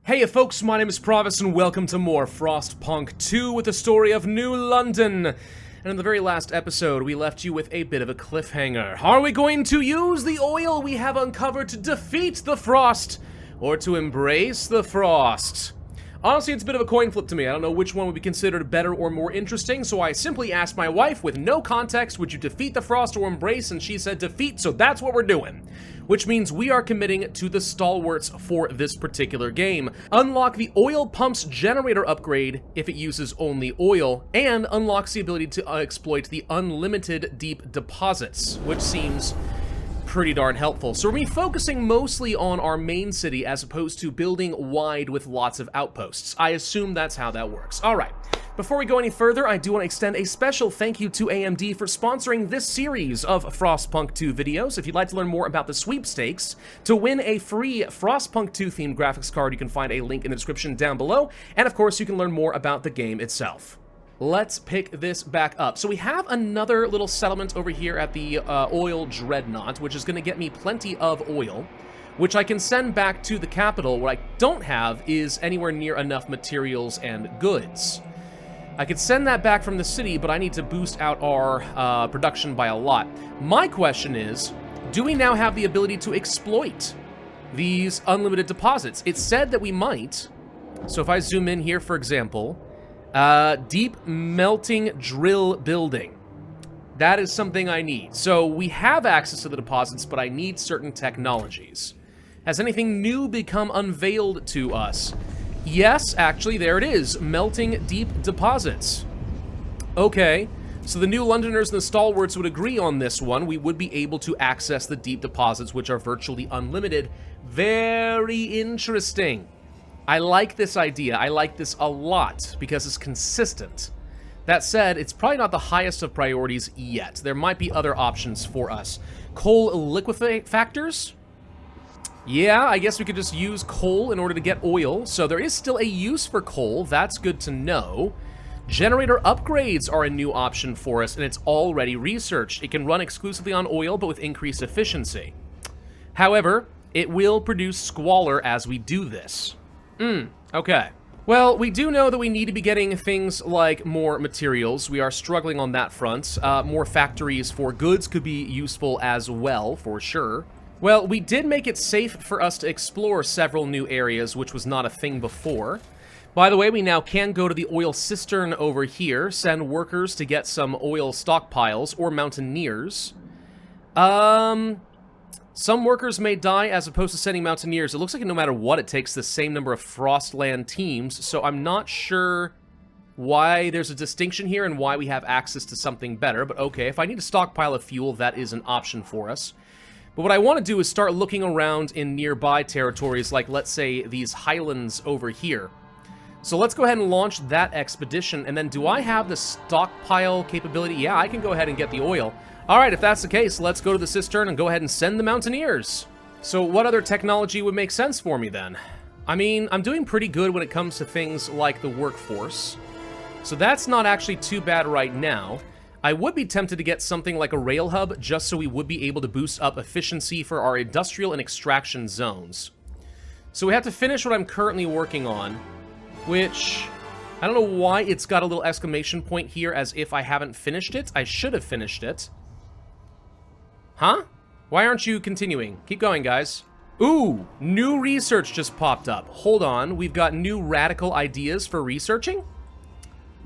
Hey folks, my name is Pravus and welcome to more Frostpunk 2 with the story of New London. And in the very last episode, we left you with a bit of a cliffhanger. Are we going to use the oil we have uncovered to defeat the frost, or to embrace the frost? Honestly, it's a bit of a coin flip to me. I don't know which one would be considered better or more interesting, so I simply asked my wife with no context, would you defeat the frost or embrace? And she said defeat, so that's what we're doing. Which means we are committing to the stalwarts for this particular game. Unlock the oil pump's generator upgrade if it uses only oil, and unlocks the ability to exploit the unlimited deep deposits, which seems pretty darn helpful. So we're focusing mostly on our main city as opposed to building wide with lots of outposts. I assume that's how that works. All right. Before we go any further, I do want to extend a special thank you to AMD for sponsoring this series of Frostpunk 2 videos. If you'd like to learn more about the sweepstakes, to win a free Frostpunk 2 themed graphics card, you can find a link in the description down below. And of course, you can learn more about the game itself. Let's pick this back up. So we have another little settlement over here at the oil dreadnought, which is going to get me plenty of oil, which I can send back to the capital. What I don't have is anywhere near enough materials and goods. I could send that back from the city, but I need to boost out our production by a lot. My question is, do we now have the ability to exploit these unlimited deposits? It said that we might. So if I zoom in here, for example, deep melting drill building. That is something I need. So we have access to the deposits, but I need certain technologies. Has anything new become unveiled to us? Yes, actually, there it is. Melting deep deposits. Okay, so the New Londoners and the Stalwarts would agree on this one. We would be able to access the deep deposits, which are virtually unlimited. Very interesting. I like this idea. I like this a lot because it's consistent. That said, it's probably not the highest of priorities yet. There might be other options for us. Coal liquefactors? Yeah, I guess we could just use coal in order to get oil. So there is still a use for coal. That's good to know. Generator upgrades are a new option for us, and it's already researched. It can run exclusively on oil, but with increased efficiency. However, it will produce squalor as we do this. Okay. Well, we do know that we need to be getting things like more materials. We are struggling on that front. More factories for goods could be useful as well, for sure. Well, we did make it safe for us to explore several new areas, which was not a thing before. By the way, we now can go to the oil cistern over here, send workers to get some oil stockpiles, or mountaineers. Some workers may die as opposed to sending mountaineers. It looks like no matter what, it takes the same number of Frostland teams, so I'm not sure why there's a distinction here and why we have access to something better, but okay, if I need a stockpile of fuel, that is an option for us. But what I want to do is start looking around in nearby territories, like, let's say, these highlands over here. So let's go ahead and launch that expedition, and then do I have the stockpile capability? Yeah, I can go ahead and get the oil. Alright, if that's the case, let's go to the cistern and go ahead and send the mountaineers. So what other technology would make sense for me then? I mean, I'm doing pretty good when it comes to things like the workforce. So that's not actually too bad right now. I would be tempted to get something like a rail hub, just so we would be able to boost up efficiency for our industrial and extraction zones. So we have to finish what I'm currently working on, which I don't know why it's got a little exclamation point here as if I haven't finished it. I should have finished it. Huh? Why aren't you continuing? Keep going, guys. Ooh, new research just popped up. Hold on, we've got new radical ideas for researching?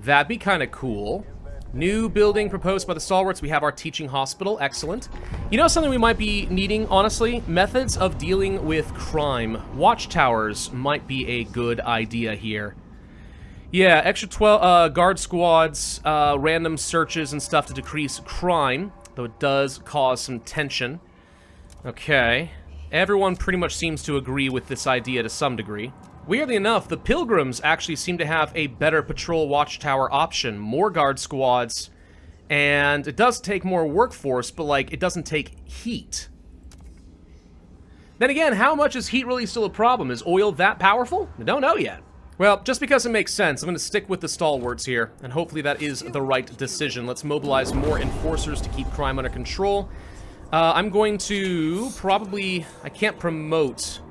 That'd be kind of cool. New building proposed by the Stalwarts. We have our teaching hospital. Excellent. You know something we might be needing, honestly? Methods of dealing with crime. Watchtowers might be a good idea here. Yeah, extra 12 guard squads, random searches and stuff to decrease crime, though it does cause some tension. Okay. Everyone pretty much seems to agree with this idea to some degree. Weirdly enough, the Pilgrims actually seem to have a better patrol watchtower option. More guard squads, and it does take more workforce, but, like, it doesn't take heat. Then again, how much is heat really still a problem? Is oil that powerful? I don't know yet. Well, just because it makes sense, I'm going to stick with the Stalwarts here, and hopefully that is the right decision. Let's mobilize more enforcers to keep crime under control. I'm going to probably... I can't promote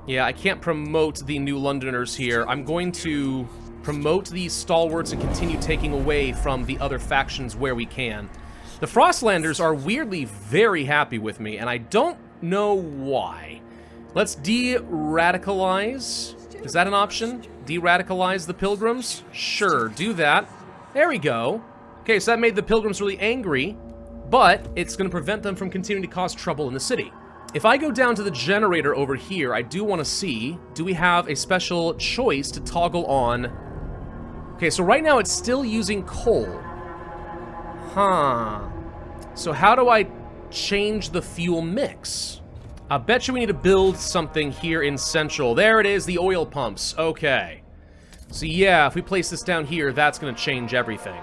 Yeah, I can't promote the New Londoners here. I'm going to promote these stalwarts and continue taking away from the other factions where we can. The Frostlanders are weirdly very happy with me, and I don't know why. Let's de-radicalize. Is that an option? De-radicalize the Pilgrims? Sure, do that. There we go. Okay, so that made the Pilgrims really angry, but it's going to prevent them from continuing to cause trouble in the city. If I go down to the generator over here, I do want to see, do we have a special choice to toggle on? Okay, so right now it's still using coal. Huh. So how do I change the fuel mix? I bet you we need to build something here in Central. There it is, the oil pumps. Okay. So yeah, if we place this down here, that's going to change everything.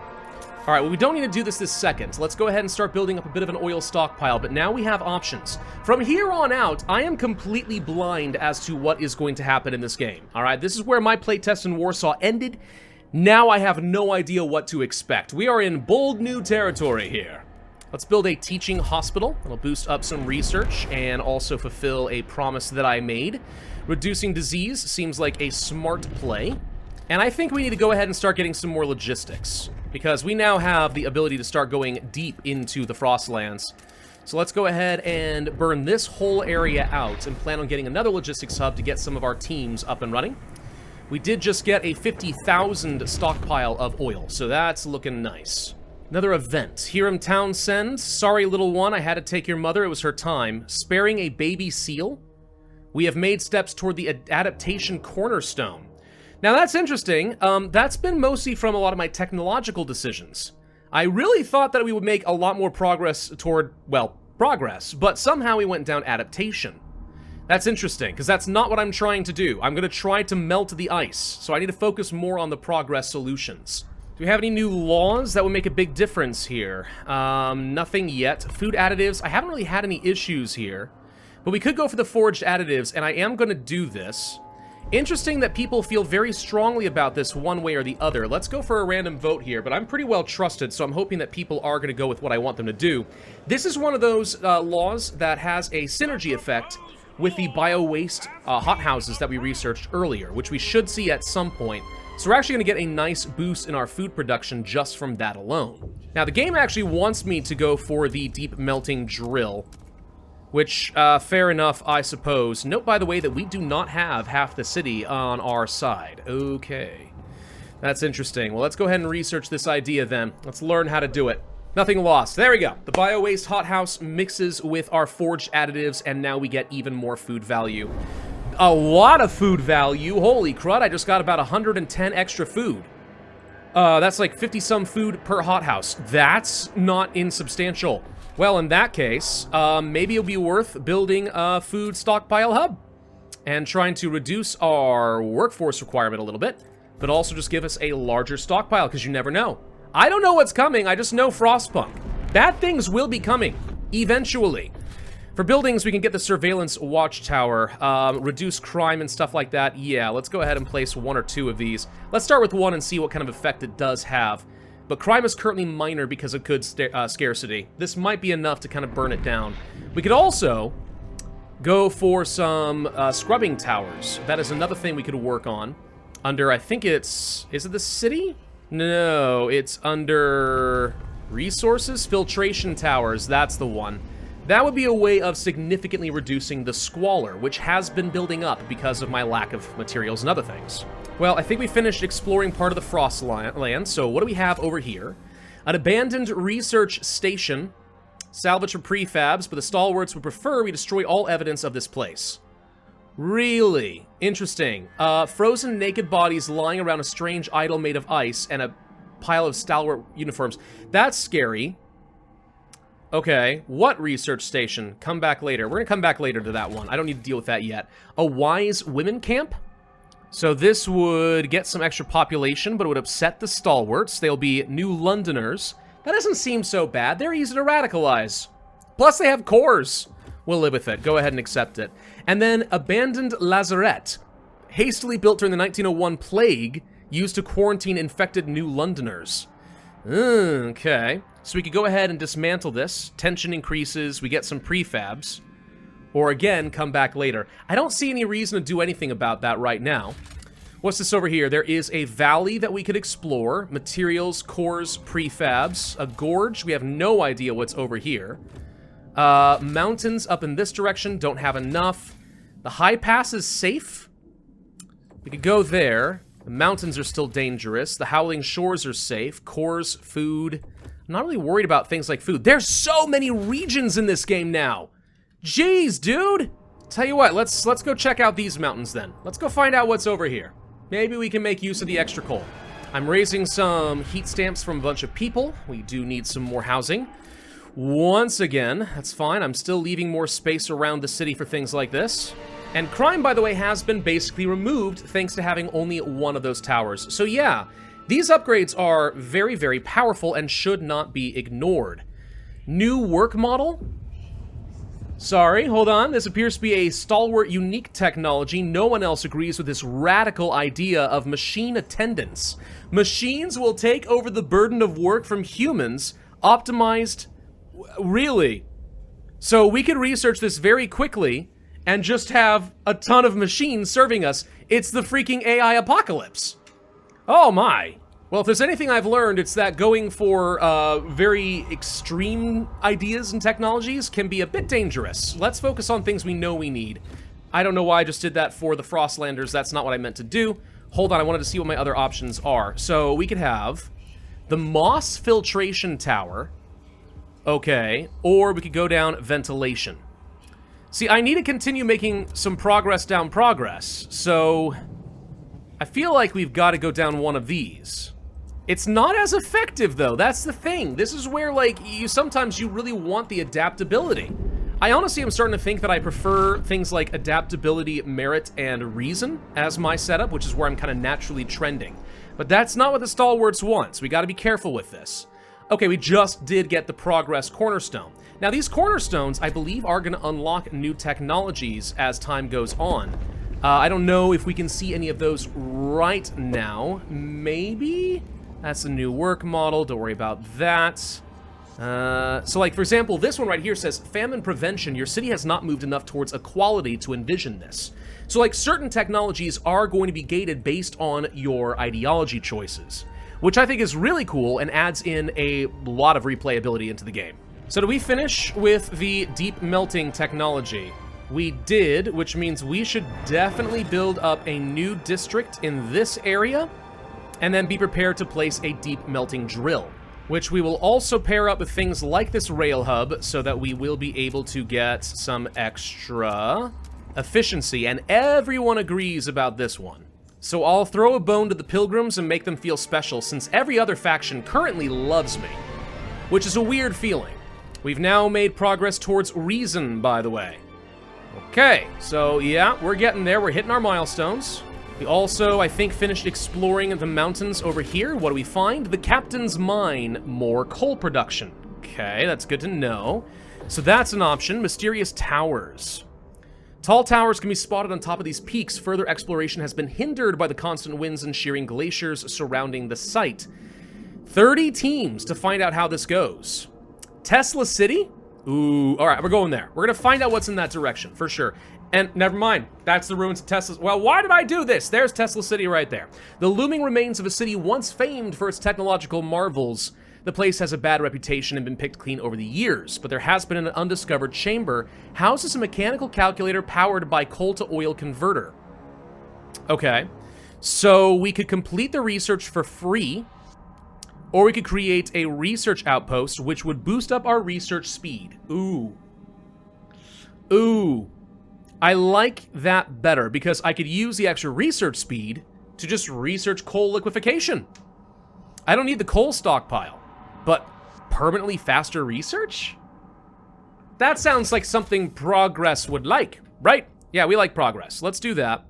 All right, well, we don't need to do this second. Let's go ahead and start building up a bit of an oil stockpile, but now we have options. From here on out, I am completely blind as to what is going to happen in this game. All right, this is where my playtest in Warsaw ended. Now I have no idea what to expect. We are in bold new territory here. Let's build a teaching hospital. It'll boost up some research and also fulfill a promise that I made. Reducing disease seems like a smart play. And I think we need to go ahead and start getting some more logistics, because we now have the ability to start going deep into the Frostlands. So let's go ahead and burn this whole area out and plan on getting another logistics hub to get some of our teams up and running. We did just get a 50,000 stockpile of oil, so that's looking nice. Another event. Hiram Townsend, sorry little one, I had to take your mother, it was her time. Sparing a baby seal? We have made steps toward the adaptation cornerstone. Now that's interesting. That's been mostly from a lot of my technological decisions. I really thought that we would make a lot more progress toward, well, progress, but somehow we went down adaptation. That's interesting, because that's not what I'm trying to do. I'm going to try to melt the ice, so I need to focus more on the progress solutions. Do we have any new laws that would make a big difference here? Nothing yet. Food additives, I haven't really had any issues here, but we could go for the foraged additives, and I am going to do this. Interesting that people feel very strongly about this one way or the other. Let's go for a random vote here, but I'm pretty well trusted, so I'm hoping that people are going to go with what I want them to do. This is one of those laws that has a synergy effect with the bio-waste hothouses that we researched earlier, which we should see at some point. So we're actually going to get a nice boost in our food production just from that alone. Now, the game actually wants me to go for the deep melting drill, which, fair enough, I suppose. Note, by the way, that we do not have half the city on our side. Okay. That's interesting. Well, let's go ahead and research this idea then. Let's learn how to do it. Nothing lost. There we go. The bio-waste hothouse mixes with our forged additives, and now we get even more food value. A lot of food value. Holy crud, I just got about 110 extra food. That's like 50-some food per hothouse. That's not insubstantial. Well, in that case, maybe it'll be worth building a food stockpile hub and trying to reduce our workforce requirement a little bit, but also just give us a larger stockpile, because you never know. I don't know what's coming, I just know Frostpunk. Bad things will be coming, eventually. For buildings, we can get the surveillance watchtower, reduce crime and stuff like that. Yeah, let's go ahead and place 1 or 2 of these. Let's start with 1 and see what kind of effect it does have. But crime is currently minor because of goods scarcity. This might be enough to kind of burn it down. We could also go for some scrubbing towers. That is another thing we could work on. Under, I think it's... Is it the city? No, it's under... Resources? Filtration towers, that's the one. That would be a way of significantly reducing the squalor, which has been building up because of my lack of materials and other things. Well, I think we finished exploring part of the Frostland, so what do we have over here? An abandoned research station. Salvage for prefabs, but the stalwarts would prefer we destroy all evidence of this place. Really? Interesting. Frozen naked bodies lying around a strange idol made of ice and a pile of stalwart uniforms. That's scary. Okay, what research station? Come back later. We're gonna come back later to that one. I don't need to deal with that yet. A wise women camp? So this would get some extra population, but it would upset the stalwarts. They'll be New Londoners. That doesn't seem so bad. They're easy to radicalize. Plus, they have cores. We'll live with it. Go ahead and accept it. And then, abandoned lazarette. Hastily built during the 1901 plague, used to quarantine infected New Londoners. Okay. So we could go ahead and dismantle this. Tension increases. We get some prefabs. Or again, come back later. I don't see any reason to do anything about that right now. What's this over here? There is a valley that we could explore. Materials, cores, prefabs. A gorge. We have no idea what's over here. Mountains up in this direction. Don't have enough. The high pass is safe. We could go there. The mountains are still dangerous. The howling shores are safe. Cores, food. I'm not really worried about things like food. There's so many regions in this game now. Jeez, dude. Tell you what, let's go check out these mountains then. Let's go find out what's over here. Maybe we can make use of the extra coal. I'm raising some heat stamps from a bunch of people. We do need some more housing. Once again, that's fine. I'm still leaving more space around the city for things like this. And crime, by the way, has been basically removed thanks to having only one of those towers. So yeah, these upgrades are very, very powerful and should not be ignored. New work model? Sorry, hold on. This appears to be a stalwart, unique technology. No one else agrees with this radical idea of machine attendance. Machines will take over the burden of work from humans, optimized... Really? So we could research this very quickly and just have a ton of machines serving us. It's the freaking AI apocalypse. Oh my. Well, if there's anything I've learned, it's that going for very extreme ideas and technologies can be a bit dangerous. Let's focus on things we know we need. I don't know why I just did that for the Frostlanders. That's not what I meant to do. Hold on, I wanted to see what my other options are. So we could have the moss filtration tower. Okay, or we could go down ventilation. See, I need to continue making some progress down progress, so I feel like we've got to go down one of these. It's not as effective, though. That's the thing. This is where, like, sometimes you really want the adaptability. I honestly am starting to think that I prefer things like adaptability, merit, and reason as my setup, which is where I'm kind of naturally trending. But that's not what the Stalwarts wants. We got to be careful with this. Okay, we just did get the progress cornerstone. Now, these cornerstones, I believe, are going to unlock new technologies as time goes on. I don't know if we can see any of those right now. Maybe? That's a new work model. Don't worry about that. So, like, for example, this one right here says, famine prevention. Your city has not moved enough towards equality to envision this. So, like, certain technologies are going to be gated based on your ideology choices, which I think is really cool and adds in a lot of replayability into the game. So do we finish with the deep melting technology? We did, which means we should definitely build up a new district in this area and then be prepared to place a deep melting drill, which we will also pair up with things like this rail hub so that we will be able to get some extra efficiency, and everyone agrees about this one. So I'll throw a bone to the Pilgrims and make them feel special, since every other faction currently loves me, which is a weird feeling. We've now made progress towards reason, by the way. Okay, so yeah, we're getting there. We're hitting our milestones. We also, I think, finished exploring the mountains over here. What do we find? The Captain's Mine, more coal production. Okay, that's good to know. So that's an option. Mysterious towers. Tall towers can be spotted on top of these peaks. Further exploration has been hindered by the constant winds and shearing glaciers surrounding the site. 30 teams to find out how this goes. Tesla City? Ooh, all right, we're going there. We're gonna find out what's in that direction, for sure. And never mind, that's the ruins of Tesla's. Well, why did I do this? There's Tesla City right there. The looming remains of a city once famed for its technological marvels. The place has a bad reputation and been picked clean over the years, but there has been an undiscovered chamber, houses a mechanical calculator powered by coal-to-oil converter. Okay, so we could complete the research for free, or we could create a research outpost, which would boost up our research speed. Ooh. Ooh. I like that better, because I could use the extra research speed to just research coal liquefaction. I don't need the coal stockpile, but permanently faster research? That sounds like something Progress would like, right? Yeah, we like Progress. Let's do that.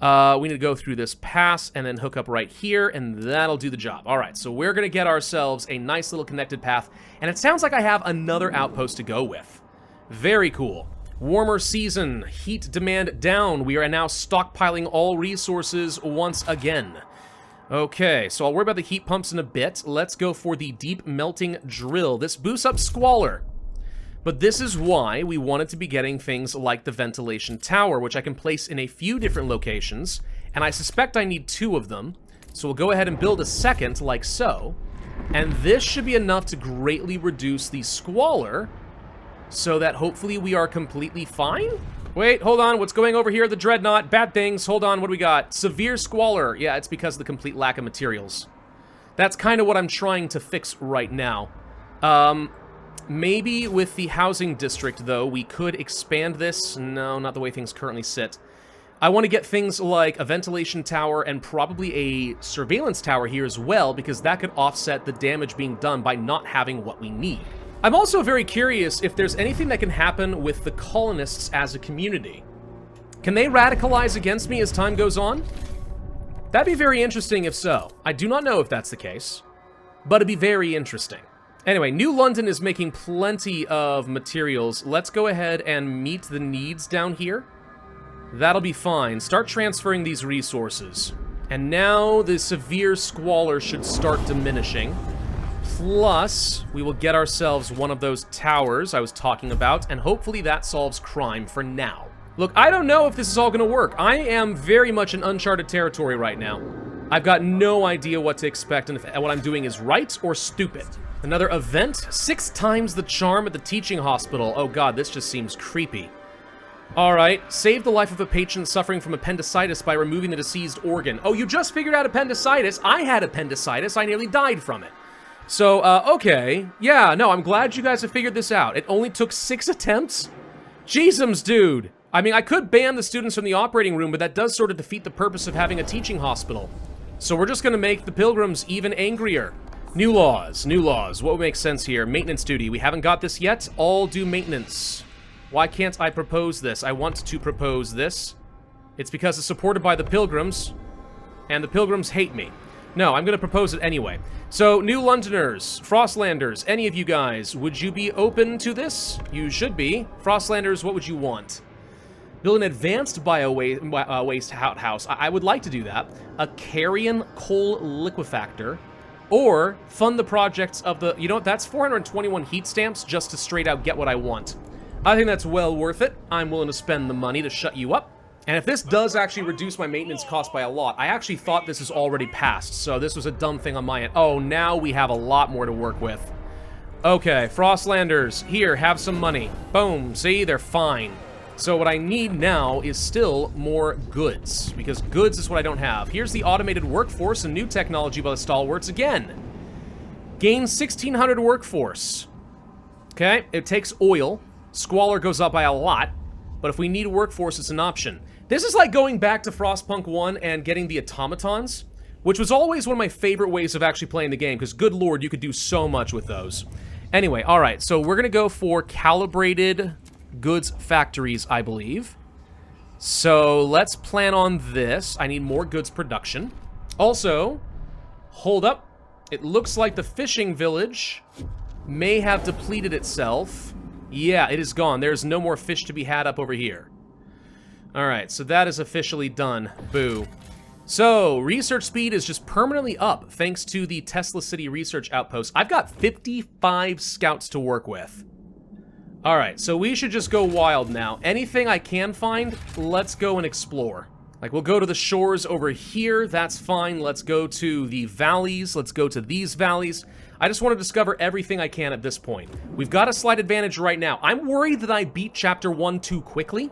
We need to go through this pass and then hook up right here, and that'll do the job. All right, so we're going to get ourselves a nice little connected path, and it sounds like I have another outpost to go with. Very cool. Warmer season, heat demand down. We are now stockpiling all resources once again. Okay, so I'll worry about the heat pumps in a bit. Let's go for the deep melting drill. This boosts up squalor. But this is why we wanted to be getting things like the ventilation tower, which I can place in a few different locations, and I suspect I need 2 of them. So we'll go ahead and build a second, like so. And this should be enough to greatly reduce the squalor, so that hopefully we are completely fine? Wait, hold on, what's going over here? The Dreadnought, bad things, hold on, what do we got? Severe squalor, yeah, it's because of the complete lack of materials. That's kind of what I'm trying to fix right now. Maybe with the housing district, though, we could expand this. No, not the way things currently sit. I want to get things like a ventilation tower and probably a surveillance tower here as well, because that could offset the damage being done by not having what we need. I'm also very curious if there's anything that can happen with the colonists as a community. Can they radicalize against me as time goes on? That'd be very interesting if so. I do not know if that's the case, but it'd be very interesting. Anyway, New London is making plenty of materials. Let's go ahead and meet the needs down here. That'll be fine. Start transferring these resources. And now the severe squalor should start diminishing. Plus, we will get ourselves one of those towers I was talking about, and hopefully that solves crime for now. Look, I don't know if this is all going to work. I am very much in uncharted territory right now. I've got no idea what to expect and if what I'm doing is right or stupid. Another event? 6 times the charm at the teaching hospital. Oh god, this just seems creepy. Alright, save the life of a patient suffering from appendicitis by removing the deceased organ. Oh, you just figured out appendicitis? I had appendicitis. I nearly died from it. So, okay. Yeah, no, I'm glad you guys have figured this out. It only took 6 attempts? Jeezums, dude. I mean, I could ban the students from the operating room, but that does sort of defeat the purpose of having a teaching hospital. So we're just gonna make the pilgrims even angrier. New laws, new laws. What would make sense here? Maintenance duty. We haven't got this yet. All do maintenance. Why can't I propose this? I want to propose this. It's because it's supported by the pilgrims, and the pilgrims hate me. No, I'm gonna propose it anyway. So, New Londoners, Frostlanders, any of you guys, would you be open to this? You should be. Frostlanders, what would you want? Build an advanced bio-waste outhouse. I would like to do that. A carrion coal liquefactor. Or fund the projects of the... You know what? That's 421 heat stamps just to straight out get what I want. I think that's well worth it. I'm willing to spend the money to shut you up. And if this does actually reduce my maintenance cost by a lot, I actually thought this is already passed, so this was a dumb thing on my end. Oh, now we have a lot more to work with. Okay, Frostlanders, here, have some money. Boom, see? They're fine. So what I need now is still more goods, because goods is what I don't have. Here's the automated workforce and new technology by the stalwarts again. Gain 1,600 workforce. Okay, it takes oil. Squalor goes up by a lot, but if we need workforce, it's an option. This is like going back to Frostpunk 1 and getting the automatons, which was always one of my favorite ways of actually playing the game, because good lord, you could do so much with those. Anyway, alright, so we're gonna go for calibrated goods factories, I believe. So let's plan on this. I need more goods production. Also, hold up. It looks like the fishing village may have depleted itself. Yeah, it is gone. There's no more fish to be had up over here. Alright, so that is officially done. Boo. So, research speed is just permanently up thanks to the Tesla City Research Outpost. I've got 55 scouts to work with. Alright, so we should just go wild now. Anything I can find, let's go and explore. Like, we'll go to the shores over here, that's fine. Let's go to the valleys, let's go to these valleys. I just want to discover everything I can at this point. We've got a slight advantage right now. I'm worried that I beat Chapter 1 too quickly,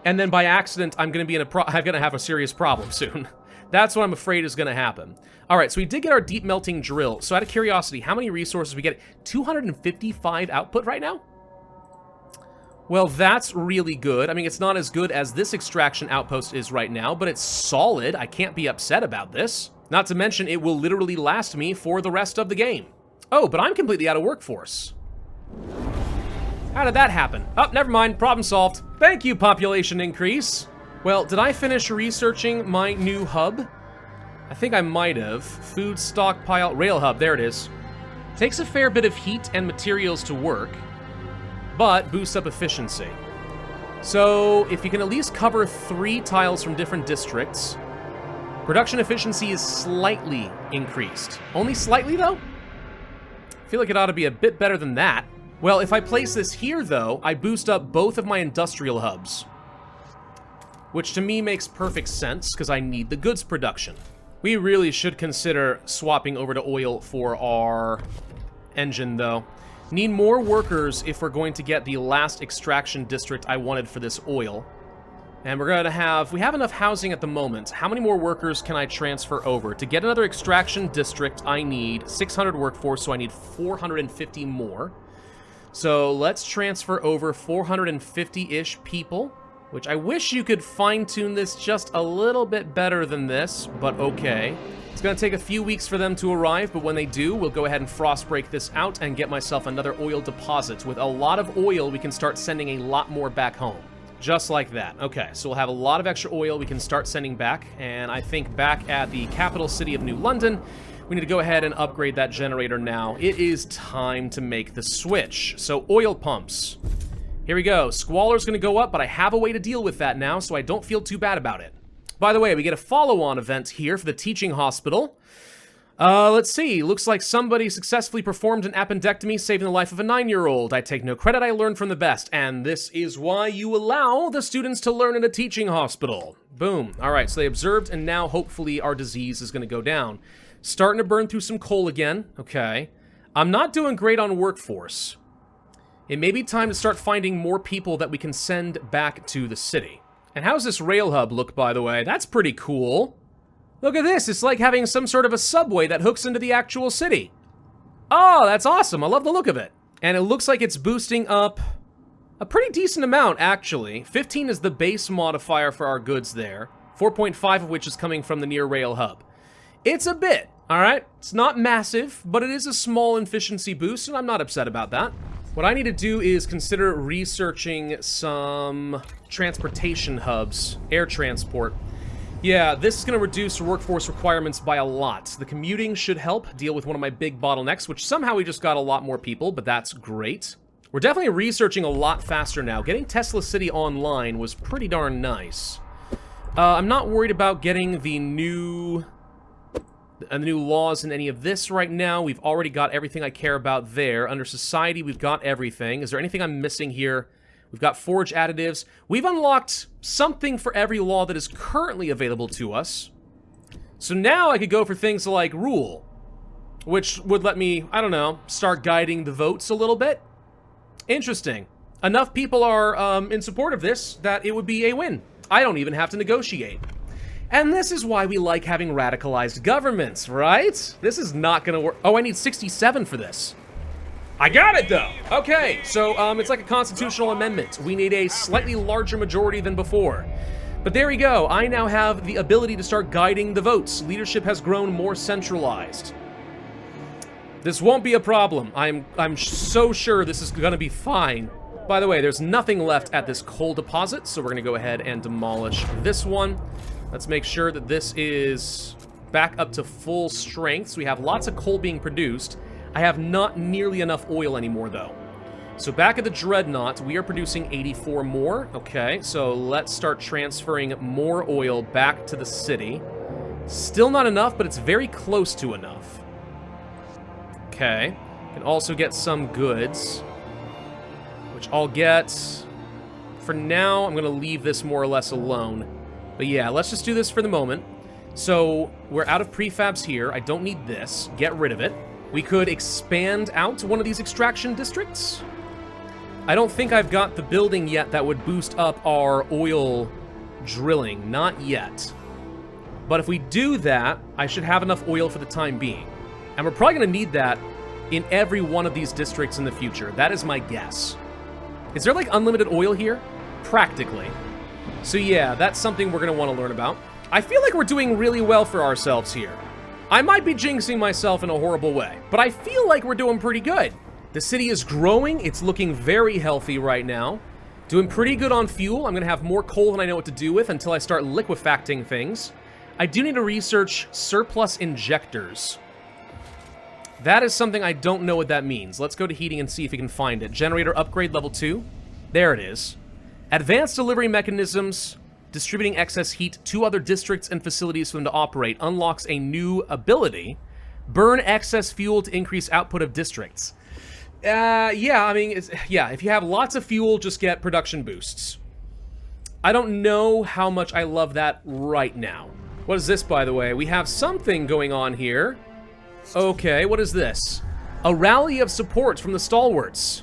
and then by accident, I'm going to have a serious problem soon. That's what I'm afraid is going to happen. Alright, so we did get our deep melting drill. So out of curiosity, how many resources we get? 255 output right now? Well, that's really good. I mean, it's not as good as this extraction outpost is right now, but it's solid. I can't be upset about this. Not to mention, it will literally last me for the rest of the game. Oh, but I'm completely out of workforce. How did that happen? Oh, never mind. Problem solved. Thank you, population increase. Well, did I finish researching my new hub? I think I might have. Food stockpile, rail hub, there it is. Takes a fair bit of heat and materials to work, but boosts up efficiency. So, if you can at least cover 3 tiles from different districts, production efficiency is slightly increased. Only slightly, though? I feel like it ought to be a bit better than that. Well, if I place this here, though, I boost up both of my industrial hubs. Which to me makes perfect sense, because I need the goods production. We really should consider swapping over to oil for our engine, though. Need more workers if we're going to get the last extraction district I wanted for this oil. And we're going to have... We have enough housing at the moment. How many more workers can I transfer over? To get another extraction district, I need 600 workforce, so I need 450 more. So let's transfer over 450-ish people, which I wish you could fine-tune this just a little bit better than this, but okay. It's going to take a few weeks for them to arrive, but when they do, we'll go ahead and frostbreak this out and get myself another oil deposit. With a lot of oil, we can start sending a lot more back home. Just like that. Okay, so we'll have a lot of extra oil we can start sending back, and I think back at the capital city of New London, we need to go ahead and upgrade that generator now. It is time to make the switch. So oil pumps. Here we go. Squalor's going to go up, but I have a way to deal with that now, so I don't feel too bad about it. By the way, we get a follow-on event here for the teaching hospital. Let's see. Looks like somebody successfully performed an appendectomy, saving the life of a 9-year-old. I take no credit, I learned from the best. And this is why you allow the students to learn in a teaching hospital. Boom. All right, so they observed, and now hopefully our disease is going to go down. Starting to burn through some coal again. Okay. I'm not doing great on workforce. It may be time to start finding more people that we can send back to the city. And how's this rail hub look, by the way? That's pretty cool. Look at this. It's like having some sort of a subway that hooks into the actual city. Oh, that's awesome. I love the look of it. And it looks like it's boosting up a pretty decent amount, actually. 15 is the base modifier for our goods there. 4.5 of which is coming from the near rail hub. It's a bit, all right? It's not massive, but it is a small efficiency boost, and I'm not upset about that. What I need to do is consider researching some transportation hubs, air transport. Yeah, this is going to reduce workforce requirements by a lot. The commuting should help deal with one of my big bottlenecks, which somehow we just got a lot more people, but that's great. We're definitely researching a lot faster now. Getting Tesla City online was pretty darn nice. I'm not worried about getting the new laws in any of this right now. We've already got everything I care about there. Under society, we've got everything. Is there anything I'm missing here? We've got forge additives. We've unlocked something for every law that is currently available to us. So now I could go for things like rule, which would let me, I don't know, start guiding the votes a little bit. Interesting. Enough people are in support of this that it would be a win. I don't even have to negotiate. And this is why we like having radicalized governments, right? This is not gonna work. Oh, I need 67 for this. I got it, though. Okay, so it's like a constitutional amendment. We need a slightly larger majority than before. But there we go. I now have the ability to start guiding the votes. Leadership has grown more centralized. This won't be a problem. I'm so sure this is gonna be fine. By the way, there's nothing left at this coal deposit, so we're gonna go ahead and demolish this one. Let's make sure that this is back up to full strength. So we have lots of coal being produced. I have not nearly enough oil anymore, though. So back at the Dreadnought, we are producing 84 more. Okay, so let's start transferring more oil back to the city. Still not enough, but it's very close to enough. Okay, can also get some goods, which I'll get. For now, I'm going to leave this more or less alone. But yeah, let's just do this for the moment. So we're out of prefabs here. I don't need this. Get rid of it. We could expand out to one of these extraction districts. I don't think I've got the building yet that would boost up our oil drilling. Not yet. But if we do that, I should have enough oil for the time being. And we're probably going to need that in every one of these districts in the future. That is my guess. Is there like unlimited oil here? Practically. So yeah, that's something we're going to want to learn about. I feel like we're doing really well for ourselves here. I might be jinxing myself in a horrible way, but I feel like we're doing pretty good. The city is growing. It's looking very healthy right now. Doing pretty good on fuel. I'm going to have more coal than I know what to do with until I start liquefacting things. I do need to research surplus injectors. That is something I don't know what that means. Let's go to heating and see if we can find it. Generator upgrade level 2. There it is. Advanced delivery mechanisms, distributing excess heat to other districts and facilities for them to operate, unlocks a new ability. Burn excess fuel to increase output of districts. Yeah, I mean, yeah, if you have lots of fuel, just get production boosts. I don't know how much I love that right now. What is this, by the way? We have something going on here. Okay, what is this? A rally of support from the stalwarts.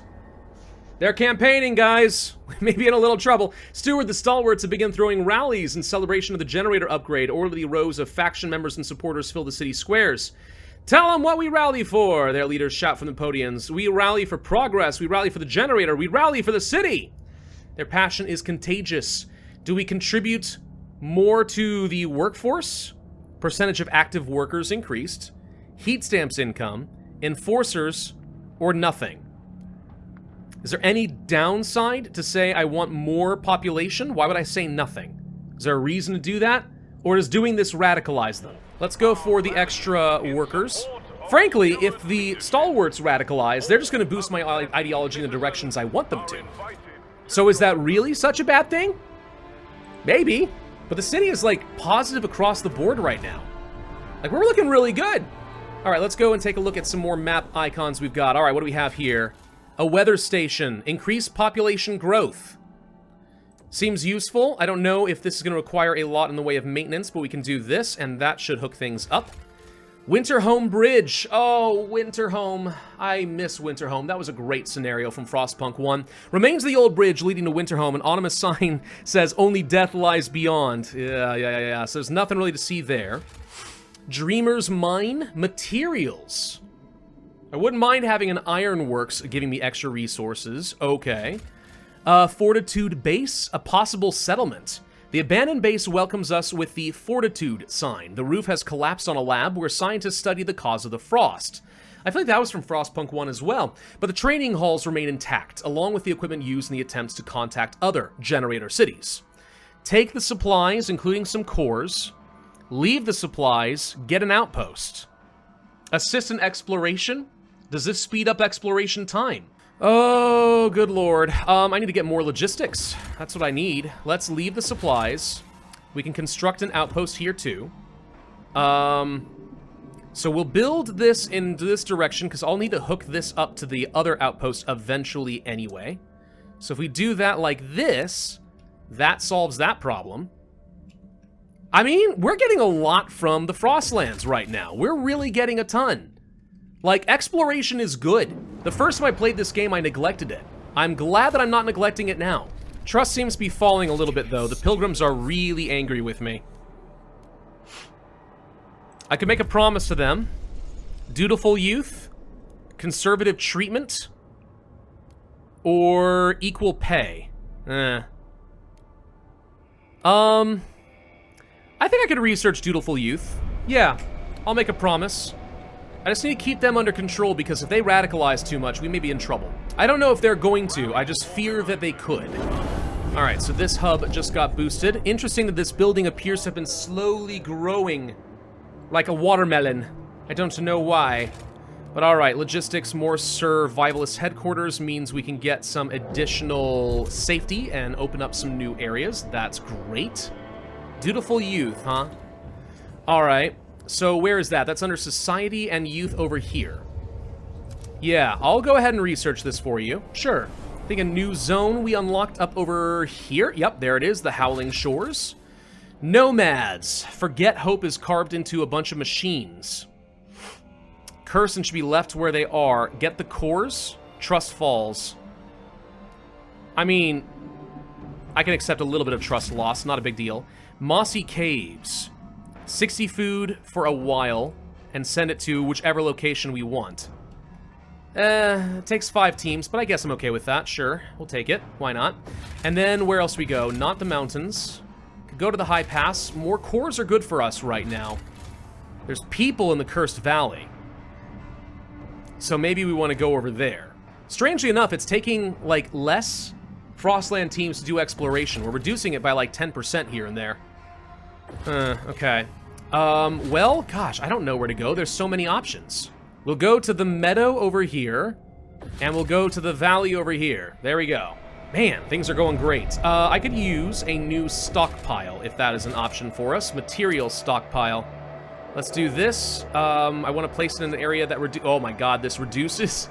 They're campaigning, guys. We may be in a little trouble. Steward the stalwarts have begun throwing rallies in celebration of the generator upgrade. Orderly rows of faction members and supporters fill the city squares. Tell them what we rally for, their leaders shout from the podiums. We rally for progress. We rally for the generator. We rally for the city. Their passion is contagious. Do we contribute more to the workforce? Percentage of active workers increased. Heat stamps income. Enforcers, or nothing. Is there any downside to say I want more population? Why would I say nothing? Is there a reason to do that? Or does doing this radicalize them? Let's go for the extra workers. Frankly, if the stalwarts radicalize, they're just going to boost my ideology in the directions I want them to. So is that really such a bad thing? Maybe. But the city is, like, positive across the board right now. Like, we're looking really good. All right, let's go and take a look at some more map icons we've got. All right, what do we have here? A weather station. Increased population growth. Seems useful. I don't know if this is going to require a lot in the way of maintenance, but we can do this, and that should hook things up. Winterhome Bridge. Oh, Winterhome. I miss Winterhome. That was a great scenario from Frostpunk 1. Remains the old bridge leading to Winterhome. An ominous sign says, only death lies beyond. Yeah. So there's nothing really to see there. Dreamer's Mine. Materials. I wouldn't mind having an ironworks giving me extra resources. Okay. Fortitude Base, a possible settlement. The abandoned base welcomes us with the Fortitude sign. The roof has collapsed on a lab where scientists study the cause of the frost. I feel like that was from Frostpunk 1 as well, but the training halls remain intact, along with the equipment used in the attempts to contact other generator cities. Take the supplies, including some cores. Leave the supplies, get an outpost. Assist in exploration? Does this speed up exploration time? Oh, good lord. I need to get more logistics. That's what I need. Let's leave the supplies. We can construct an outpost here, too. So we'll build this in this direction, because I'll need to hook this up to the other outpost eventually anyway. So if we do that like this, that solves that problem. I mean, we're getting a lot from the Frostlands right now. We're really getting a ton. Like, exploration is good. The first time I played this game, I neglected it. I'm glad that I'm not neglecting it now. Trust seems to be falling a little bit, though. The Pilgrims are really angry with me. I could make a promise to them. Dutiful youth, conservative treatment, or equal pay. I think I could research dutiful youth. Yeah, I'll make a promise. I just need to keep them under control, because if they radicalize too much, we may be in trouble. I don't know if they're going to, I just fear that they could. Alright, so this hub just got boosted. Interesting that this building appears to have been slowly growing like a watermelon. I don't know why. But alright, logistics, more survivalist headquarters means we can get some additional safety and open up some new areas. That's great. Dutiful youth, huh? Alright. So where is that? That's under Society and Youth over here. Yeah, I'll go ahead and research this for you. Sure. I think a new zone we unlocked up over here. Yep, there it is, the Howling Shores. Nomads. Forget hope is carved into a bunch of machines. Curse and should be left where they are. Get the cores. Trust falls. I mean, I can accept a little bit of trust loss, not a big deal. Mossy Caves. 60 food for a while, and send it to whichever location we want. It takes 5 teams, but I guess I'm okay with that. Sure, we'll take it. Why not? And then where else we go? Not the mountains. Could go to the high pass. More cores are good for us right now. There's people in the Cursed Valley. So maybe we want to go over there. Strangely enough, it's taking, like, less Frostland teams to do exploration. We're reducing it by, like, 10% here and there. Okay. Well, gosh, I don't know where to go. There's so many options. We'll go to the meadow over here, and we'll go to the valley over here. There we go. Man, things are going great. I could use a new stockpile, if that is an option for us. Material stockpile. Let's do this. I want to place it in an area that oh my god, this reduces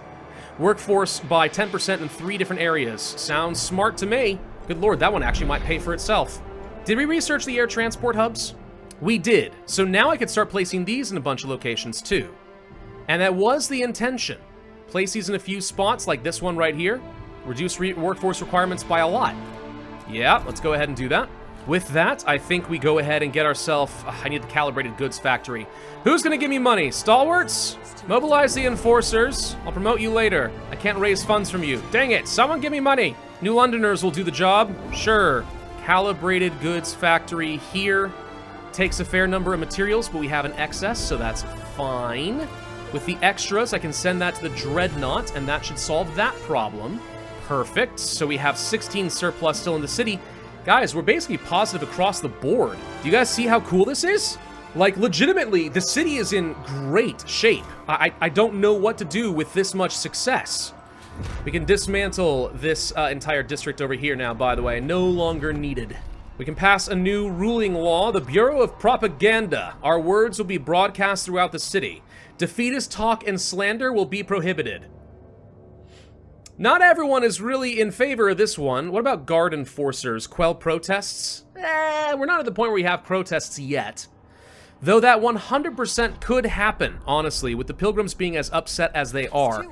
Workforce by 10% in 3 different areas. Sounds smart to me. Good lord, that one actually might pay for itself. Did we research the air transport hubs? We did. So now I could start placing these in a bunch of locations too. And that was the intention. Place these in a few spots like this one right here. Reduce workforce requirements by a lot. Yeah, let's go ahead and do that. With that, I think we go ahead and get ourselves... I need the calibrated goods factory. Who's gonna give me money? Stalwarts? Mobilize the enforcers. I'll promote you later. I can't raise funds from you. Dang it, someone give me money. New Londoners will do the job. Sure. Calibrated goods factory here. Takes a fair number of materials, but we have an excess, so that's fine. With the extras, I can send that to the Dreadnought, and that should solve that problem. Perfect. So we have 16 surplus still in the city. Guys, we're basically positive across the board. Do you guys see how cool this is? Like, legitimately, the city is in great shape. I don't know what to do with this much success. We can dismantle this entire district over here now, by the way. No longer needed. We can pass a new ruling law, the Bureau of Propaganda. Our words will be broadcast throughout the city. Defeatist talk and slander will be prohibited. Not everyone is really in favor of this one. What about guard enforcers? Quell protests? We're not at the point where we have protests yet. Though that 100% could happen, honestly, with the pilgrims being as upset as they are.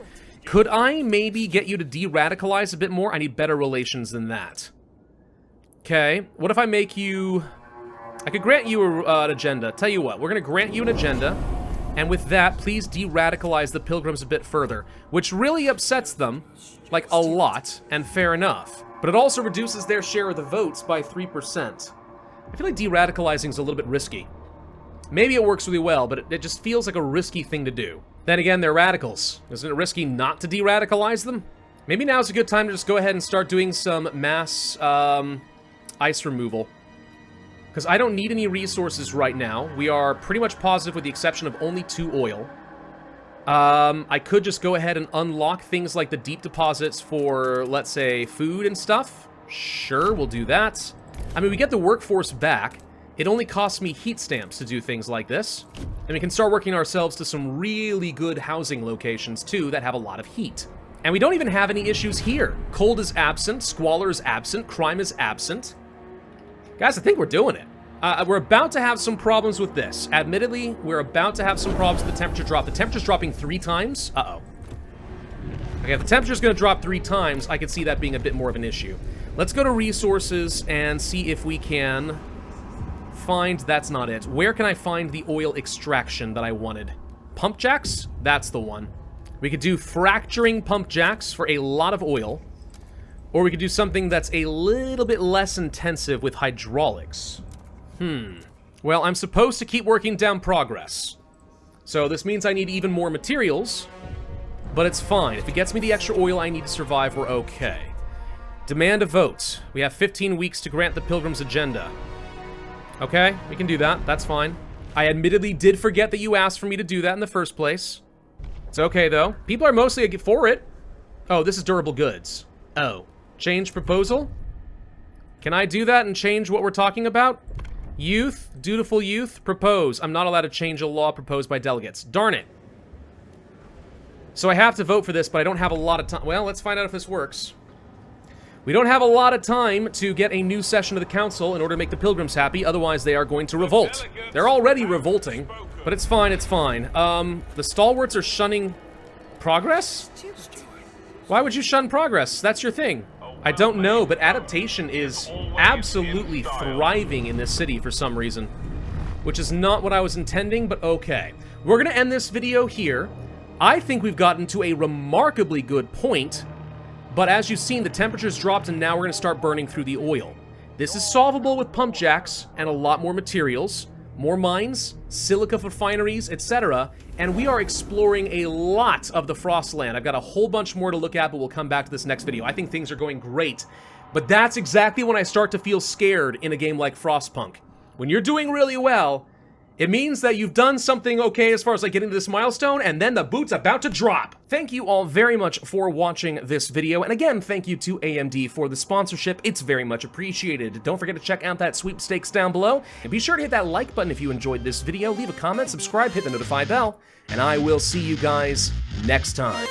Could I maybe get you to de-radicalize a bit more? I need better relations than that. Okay, what if I make you... I could grant you an agenda. Tell you what, we're going to grant you an agenda. And with that, please de-radicalize the pilgrims a bit further, which really upsets them, like a lot, and fair enough. But it also reduces their share of the votes by 3%. I feel like de-radicalizing is a little bit risky. Maybe it works really well, but it just feels like a risky thing to do. Then again, they're radicals. Isn't it risky not to de-radicalize them? Maybe now's a good time to just go ahead and start doing some mass ice removal. Because I don't need any resources right now. We are pretty much positive with the exception of only 2 oil. I could just go ahead and unlock things like the deep deposits for, let's say, food and stuff. Sure, we'll do that. I mean, we get the workforce back. It only costs me heat stamps to do things like this. And we can start working ourselves to some really good housing locations, too, that have a lot of heat. And we don't even have any issues here. Cold is absent, squalor is absent, crime is absent. Guys, I think we're doing it. We're about to have some problems with this. Admittedly, we're about to have some problems with the temperature drop. The temperature's dropping 3 times. Uh-oh. Okay, if the temperature's going to drop 3 times, I could see that being a bit more of an issue. Let's go to resources and see if we can find... That's not it. Where can I find the oil extraction that I wanted? Pump jacks? That's the one. We could do fracturing pump jacks for a lot of oil. Or we could do something that's a little bit less intensive with hydraulics. Well, I'm supposed to keep working down progress. So this means I need even more materials. But it's fine. If it gets me the extra oil I need to survive, we're okay. Demand a vote. We have 15 weeks to grant the Pilgrim's agenda. Okay, we can do that. That's fine. I admittedly did forget that you asked for me to do that in the first place. It's okay, though. People are mostly for it. Oh, this is durable goods. Oh. Change proposal? Can I do that and change what we're talking about? Youth, dutiful youth, propose. I'm not allowed to change a law proposed by delegates. Darn it. So I have to vote for this, but I don't have a lot of time. Well, let's find out if this works. We don't have a lot of time to get a new session of the council in order to make the pilgrims happy, otherwise they are going to revolt. They're already revolting, but it's fine, it's fine. The stalwarts are shunning progress? Why would you shun progress? That's your thing. I don't know, but adaptation is absolutely thriving in this city for some reason. Which is not what I was intending, but okay. We're gonna end this video here. I think we've gotten to a remarkably good point, but as you've seen, the temperature's dropped and now we're gonna start burning through the oil. This is solvable with pump jacks and a lot more materials, more mines, silica refineries, etc. And we are exploring a lot of the Frostland. I've got a whole bunch more to look at, but we'll come back to this next video. I think things are going great. But that's exactly when I start to feel scared in a game like Frostpunk. When you're doing really well, it means that you've done something okay as far as like getting to this milestone, and then the boot's about to drop. Thank you all very much for watching this video, and again, thank you to AMD for the sponsorship. It's very much appreciated. Don't forget to check out that sweepstakes down below, and be sure to hit that like button if you enjoyed this video, leave a comment, subscribe, hit the notify bell, and I will see you guys next time.